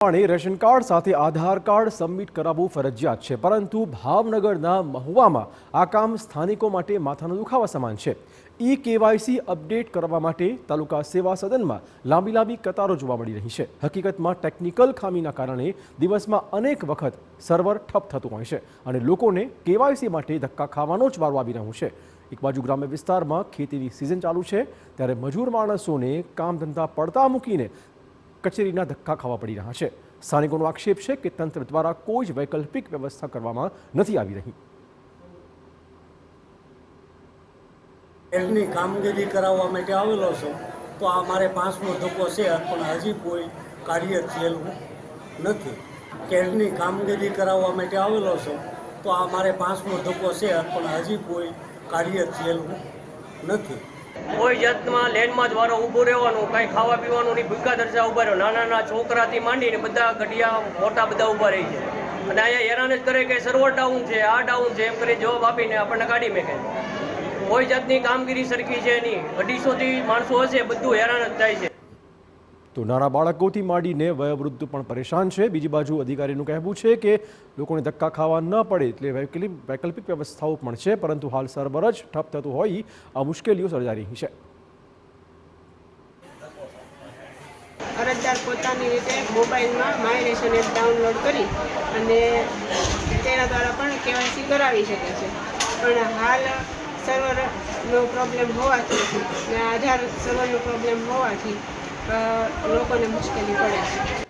Ration card સાથે આધાર card submit કરાવવું ફરજિયાત છે, પરંતુ ભાવનગરના મહુવામાં આ કામ સ્થાનિકો માટે માથાનો દુખાવા સમાન છે। કેવાયસી અપડેટ કરવા માટે તાલુકા સેવા સદનમાં લાંબી કતારો જોવા મળી રહી છે। હકીકતમાં ટેકનિકલ ખામીના કારણે દિવસમાં અનેક વખત સર્વર ઠપ થતું હોય છે અને લોકોને કેવાયસી માટે ધક્કા ખાવાનો જ વારો આવી રહ્યો છે। એક બાજુ ગ્રામ્ય વિસ્તારમાં ખેતીની સિઝન ચાલુ છે, ત્યારે મજૂર માણસોને કામ ધંધા પડતા મૂકીને કચેરીના ધક્કા ખાવા પડી રહ્યા છે। સ્થાનિકોનો આક્ષેપ છે કે તંત્ર દ્વારા કોઈ જ વૈકલ્પિક વ્યવસ્થા કરવામાં નથી આવી રહી। એની કામગીરી કરાવવા માટે આવેલો છું તો આ મારે 5મો ધક્કો છે, પણ હજી કોઈ કાર્ય થયેલું નથી। કેળની કામગીરી કરાવવા માટે આવેલો છું તો આ મારે 5મો ધક્કો છે, પણ હજી કોઈ કાર્ય થયેલું નથી। કોઈ જાતમાં લેનમાં જ વારો ઊભો રહેવાનો, કાંઈ ખાવા પીવાનું નહીં, ભૂખા તરસા ઊભા રહ્યો, નાના છોકરાથી માંડીને બધા ઘડિયા મોટા બધા ઊભા રહી છે અને અહીંયા હેરાન જ કરે કે સર્વર ડાઉન છે, આ ડાઉન છે એમ કરી જવાબ આપીને આપણને કાઢી મેકે। કોઈ જાતની કામગીરી સરખી છે નહીં। 250થી માણસો હશે, બધું હેરાન જ થાય છે। તો નાના બાળકોથી માંડીને વયોવૃદ્ધ પણ પરેશાન છે। બીજી બાજુ અધિકારીનું કહેવું છે કે લોકોને ધક્કા ખાવા ન પડે એટલે વૈકલ્પિક વ્યવસ્થાઓ પણ છે, પરંતુ હાલ સર્વર જ ઠપ થતું હોય આ મુશ્કેલીઓ સર્જાઈ રહી છે। અરજદાર પોતાની રીતે મોબાઈલમાં માય રેશન એપ ડાઉનલોડ કરી અને તેના દ્વારા પણ કેવાયસી કરાવી શકે છે, પણ હાલ સર્વરનો પ્રોબ્લેમ હોવાથી અને આધાર સર્વરનો પ્રોબ્લેમ હોવાથી લોકોને મુશ્કેલી પડે છે।